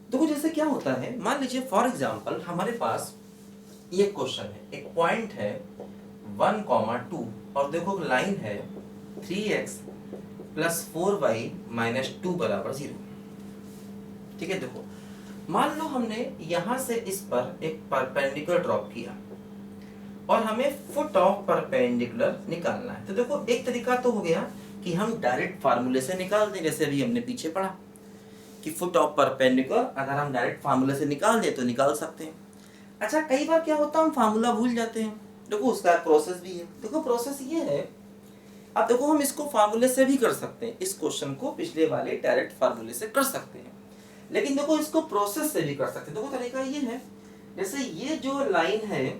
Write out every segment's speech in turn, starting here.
देखो जैसे क्या होता है, मान लीजिए फॉर एग्जाम्पल हमारे पास ये क्वेश्चन है, एक पॉइंट है 1,2 और देखो लाइन है 3x प्लस 4y माइनस 2 बराबर 0। ठीक है, देखो मान लो हमने यहां से इस पर एक परपेंडिकुलर ड्रॉप किया और हमें फुट ऑफ परपेंडिकुलर निकालना है। तो देखो एक तरीका तो हो गया कि हम डायरेक्ट फार्मूले से निकाल दें, जैसे अभी हमने पीछे पढ़ा कि फुट ऑफ परपेंडिकुलर अगर हम डायरेक्ट फार्मूले से निकाल दें तो निकाल सकते हैं। अच्छा कई बार क्या होता है हम फार्मूला भूल जाते हैं, देखो उसका प्रोसेस भी है। देखो प्रोसेस ये है, अब देखो हम इसको फार्मूले से भी कर सकते हैं, इस क्वेश्चन को पिछले वाले डायरेक्ट फार्मूले से कर सकते हैं, लेकिन देखो इसको प्रोसेस से भी कर सकते हैं। देखो तरीका ये है, जैसे ये जो लाइन है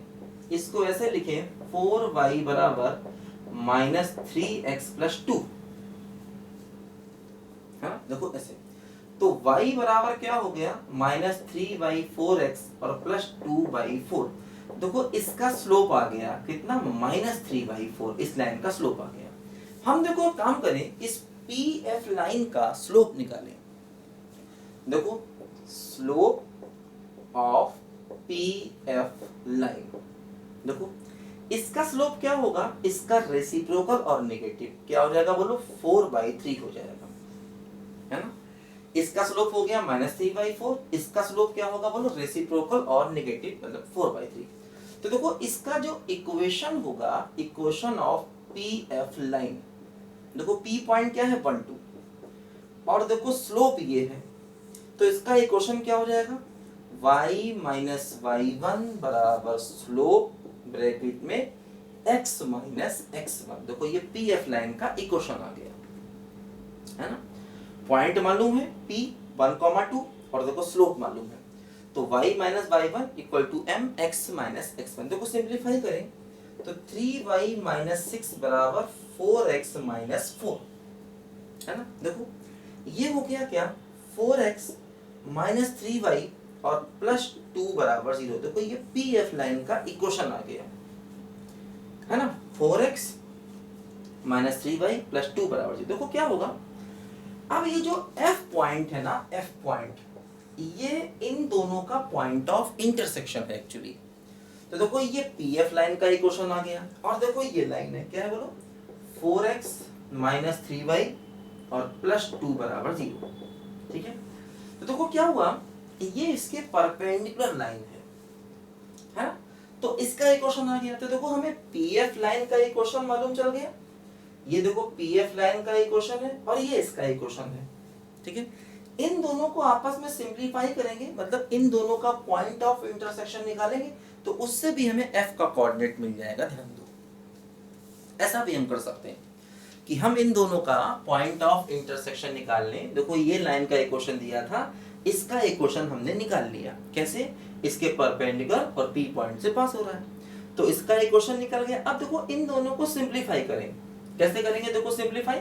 इसको ऐसे लिखें 4y बराबर माइनस 3x प्लस 2, है ना। देखो ऐसे तो y बराबर क्या हो गया माइनस 3/4x और प्लस 2/4। देखो इसका स्लोप आ गया कितना माइनस 3/4, इस लाइन का स्लोप आ गया। हम देखो काम करें, इस PF लाइन का स्लोप निकालें। देखो स्लोप ऑफ PF लाइन, देखो इसका स्लोप क्या होगा, इसका रेसिप्रोकल और नेगेटिव क्या हो जाएगा बोलो 4/3 हो जाएगा, है ना। इसका स्लोप हो गया माइनस 3/4, इसका स्लोप क्या होगा बोलो रेसिप्रोकल और नेगेटिव मतलब 4/3। तो देखो इसका जो इक्वेशन होगा, इक्वेशन ऑफ PF लाइन, देखो P पॉइंट क्या है 1 2 और देखो स्लोप ये है, तो इसका इक्वेशन क्या हो जाएगा y माइनस y1 बराबर स्लोप ब्रैकेट में x माइनस x1। देखो ये PF लाइन का इक्वेशन आ गया, है ना। पॉइंट मालूम है P 1,2 और देखो स्लोप मालूम है, तो y minus y1 equal to m x minus x1। देखो सिंप्लीफाई करें तो 3y माइनस 6 बराबर 4x माइनस 4, है ना। देखो ये हो गया क्या 4x माइनस 3y और प्लस 2 बराबर 0। देखो ये PF लाइन का इक्वेशन आ गया, है ना। 4x माइनस 3y प्लस 2 बराबर 0। देखो क्या होगा, अब ये जो F पॉइंट है ना, F पॉइंट ये इन दोनों का पॉइंट ऑफ इंटरसेक्शन है एक्चुअली। तो देखो ये PF लाइन का इक्वेशन आ गया और देखो ये लाइन है क्या है बोलो 4x माइनस 3y और प्लस 2 बराबर 0। ठीक है, तो देखो क्या हुआ, ये इसके परपेंडिकुलर लाइन है ना, तो इसका इक्वेशन आ गया। तो देखो हमें PF लाइन का इक्वेशन मालूम चल गया, ये देखो PF लाइन का इक्वेशन है और ये इसका इक्वेशन है। ठीक है, इन दोनों को आपस में सिंप्लीफाई करेंगे, मतलब इन दोनों का पॉइंट ऑफ इंटरसेक्शन निकालेंगे, तो उससे भी हमें F का कोऑर्डिनेट मिल जाएगा। ध्यान दो, ऐसा भी हम कर सकते हैं कि हम इन दोनों का पॉइंट ऑफ इंटरसेक्शन निकाल लें। देखो ये लाइन का इक्वेशन दिया था, इसका इक्वेशन हमने निकाल लिया, कैसे, इसके परपेंडिकुलर और P पॉइंट से पास हो रहा है, तो इसका इक्वेशन निकल गया। अब देखो इन दोनों को सिंप्लीफाई करें, कैसे करेंगे, देखो सिंप्लीफाई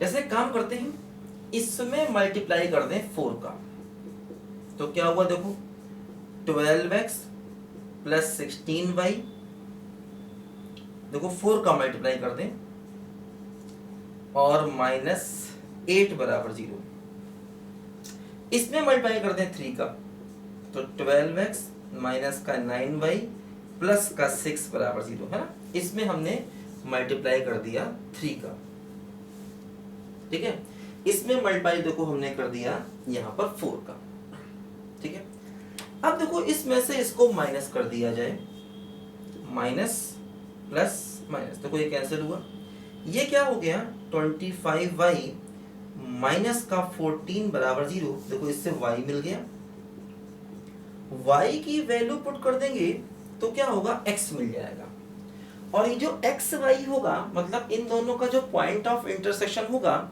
जैसे काम करते हैं, इसमें मल्टीप्लाई कर दें 4 का, तो क्या हुआ देखो 12x प्लस 16y, देखो 4 का मल्टीप्लाई कर दें और माइनस 8 बराबर 0। इसमें मल्टीप्लाई कर दें 3 का, तो 12x माइनस का 9y प्लस का 6 बराबर 0, है ना। इसमें हमने मल्टीप्लाई कर दिया 3 का, ठीक है। इसमें मल्टीप्लाई देखो हमने कर दिया यहाँ पर 4 का, ठीक है। अब देखो इसमें से इसको माइनस कर दिया जाए, माइनस प्लस माइनस, देखो ये कैंसिल हुआ, ये क्या हो गया 25y माइनस का 14 बराबर 0। देखो इससे y मिल गया, y की वैल्यू पुट कर देंगे तो क्या होगा x मिल जाएगा, और ये जो एक्स वाई होगा मतलब इन दोनों का जो पॉइंट ऑफ इंटरसेक्शन होगा,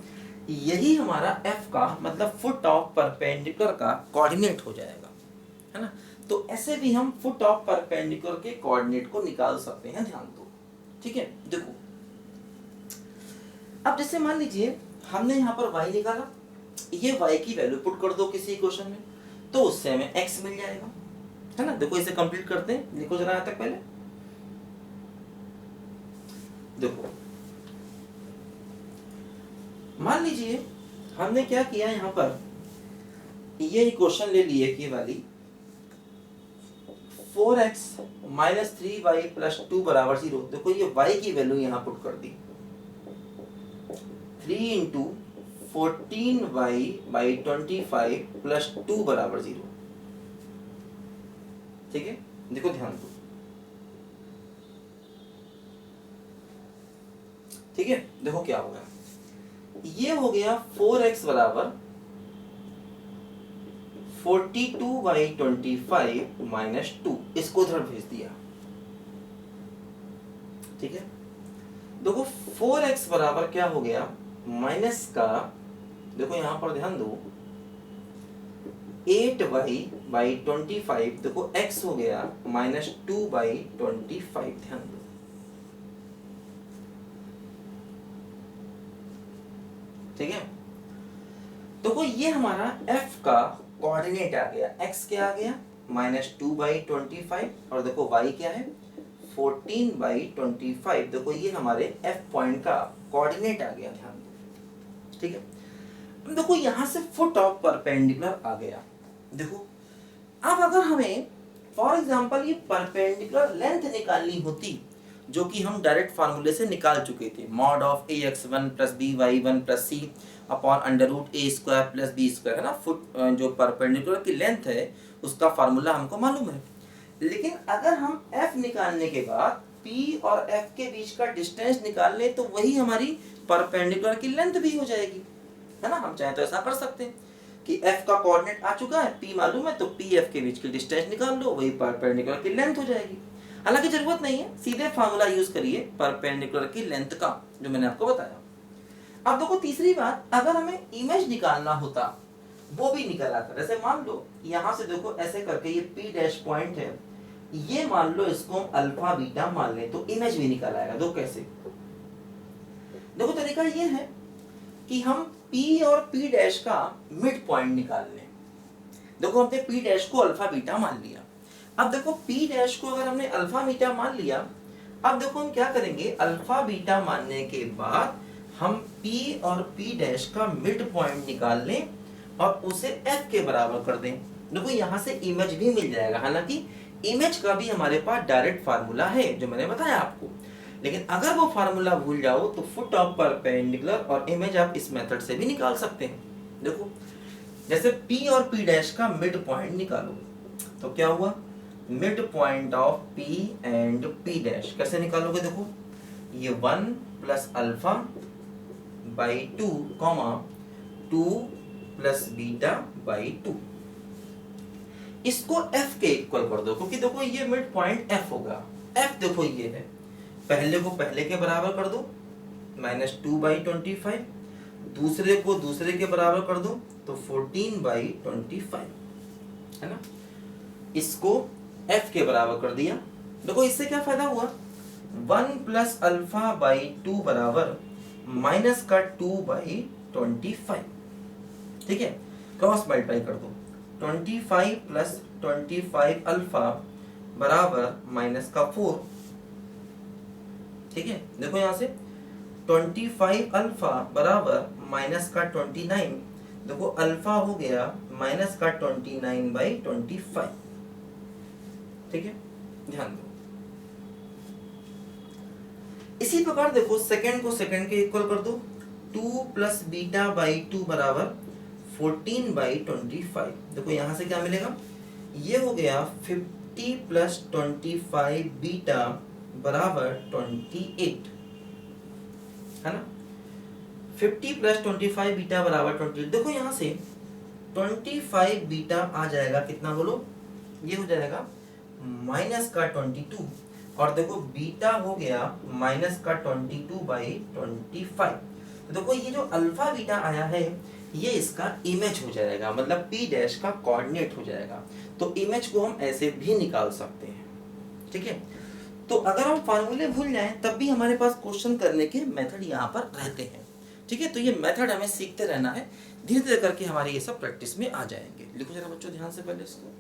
यही हमारा F का मतलब फुट ऑफ परपेंडिकुलर का कोऑर्डिनेट हो जाएगा, है ना। तो ऐसे भी हम फुट ऑफ परपेंडिकुलर के कोऑर्डिनेट को निकाल सकते हैं, ध्यान दो, ठीक है। देखो अब जैसे मान लीजिए हमने यहाँ पर y निकाला, ये y की वैल्यू पुट कर दो किसी इक्वेशन में, तो उससे हमें x मिल जाएगा, है ना। देखो इसे कंप्लीट करते हैं, देखो जरा यहाँ तक पहले देखो, मान लीजिए हमने क्या किया यहाँ पर ये इक्वेशन ले लिए कि वाली 4x माइनस 3y प्लस 2 बराबर 0। देखो ये y की वैल्यू यहाँ पुट कर दी, 3 इंटू 14y बाई 25 प्लस 2 बराबर 0। ठीक है, देखो ध्यान दो। ठीक है, देखो क्या होगा, ये हो गया 4x बराबर 42 बाई 25 माइनस 2, इसको उधर भेज दिया। ठीक है, देखो 4x बराबर क्या हो गया, माइनस का, देखो यहां पर ध्यान दो, 8y बाई 25, देखो x हो गया माइनस 2 बाई 25, ध्यान दो। ठीक है, देखो ये हमारा f का कोऑर्डिनेट आ गया, x क्या आ गया माइनस 2 बाई 25, और देखो y क्या है 14 बाई 25। देखो ये हमारे f पॉइंट का कोऑर्डिनेट आ गया, ध्यान दो। ठीक है, अब देखो यहां से फुट ऑफ परपेंडिकुलर आ गया। देखो अब अगर हमें फॉर एग्जांपल ये परपेंडिकुलर लेंथ निकालनी होती, जो कि हम डायरेक्ट फार्मूले से निकाल चुके थे, mod of ax1 plus by1 plus c upon under root a square plus b square, है ना। फुट जो परपेंडिकुलर की लेंथ है उसका फार्मूला हमको मालूम है। लेकिन अगर हम f निकालने के बाद p और f के बीच का डिस्टेंस निकाल लें तो वही हमारी परपेंडिकुलर की लेंथ भी हो जाएगी, है ना। हम चाहे तो ऐसा कर सकते हैं कि f का कोऑर्डिनेट आ चुका है, p मालूम है, तो p f के बीच की डिस्टेंस निकाल लो, वही परपेंडिकुलर की लेंथ हो जाएगी। हालांकि जरूरत नहीं है, सीधे फार्मूला यूज करिए परपेंडिकुलर की लेंथ का, जो मैंने आपको बताया। अब देखो तीसरी बात, अगर हमें इमेज निकालना होता वो भी निकल आता। जैसे मान लो यहां से देखो ऐसे करके ये p डैश पॉइंट है, ये मान लो इसको हम अल्फा बीटा मान लें तो इमेज भी निकल आएगा। दो कैसे, देखो तरीका ये है कि हम p और p डैश का मिड पॉइंट निकाल लें। देखो हमने p डैश को अल्फा बीटा मान लिया। अब देखो p डैश को अगर हमने अल्फा बीटा मान लिया, अब देखो हम क्या करेंगे, अल्फा बीटा मानने के बाद हम p और p डैश का मिड पॉइंट निकाल लें और उसे f के बराबर कर दें। देखो यहाँ से इमेज भी मिल जाएगा। हालांकि इमेज का भी हमारे पास डायरेक्ट फार्मूला है जो मैंने बताया आपको, लेकिन अगर वो फार्मूला भूल जाओ तो फुट ऑफ परपेंडिकुलर और इमेज आप इस मेथड से भी निकाल सकते हैं। देखो जैसे p और p डैश का मिड पॉइंट निकालो तो क्या हुआ, mid point of p and p dash कैसे निकालोगे, देखो ये 1 plus alpha by 2 comma 2 plus beta by 2, इसको f के इक्वल कर दो, क्योंकि देखो ये मिड पॉइंट f होगा। f देखो ये है, पहले को पहले के बराबर कर दो माइनस 2 बाई 25, दूसरे को दूसरे के बराबर कर दो तो 14 बाई 25, है ना। इसको f के बराबर कर दिया। देखो इससे क्या फायदा हुआ, 1 प्लस अल्फा बाई 2 बराबर माइनस का 2 बाई 25। ठीक है, क्रॉस मल्टीप्लाई कर दो, 25 प्लस 25 अल्फा बराबर माइनस का 4। ठीक है, देखो यहां से 25 अल्फा बराबर माइनस का 29, देखो अल्फा हो गया माइनस का 29 बाई 25। ठीक है, ध्यान दो। इसी प्रकार देखो सेकंड को सेकंड के इक्वल कर दो, 2 प्लस बीटा बाई 2 बराबर 14 बाई 25। देखो यहां से क्या मिलेगा, ये हो गया 50 प्लस 25 बीटा बराबर 28, है ना। 50 प्लस 25 बीटा बराबर 28। देखो यहां से 25 बीटा आ जाएगा कितना बोलो, ये हो जाएगा माइनस का 22, और देखो बीटा हो गया माइनस का 22 बाई 25। तो देखो ये जो अल्फा बीटा आया है ये इसका इमेज हो जाएगा, मतलब p डैश का कोऑर्डिनेट हो जाएगा। तो इमेज को हम ऐसे भी निकाल सकते हैं। ठीक है, तो अगर हम फार्मूले भूल जाएं तब भी हमारे पास क्वेश्चन करने के मेथड यहाँ पर रहते हैं। ठीक है, तो ये मेथड हमें सीखते रहना है, धीरे धीरे करके हमारे ये सब प्रैक्टिस में आ जाएंगे। लिखो जरा बच्चों ध्यान से पहले इसको।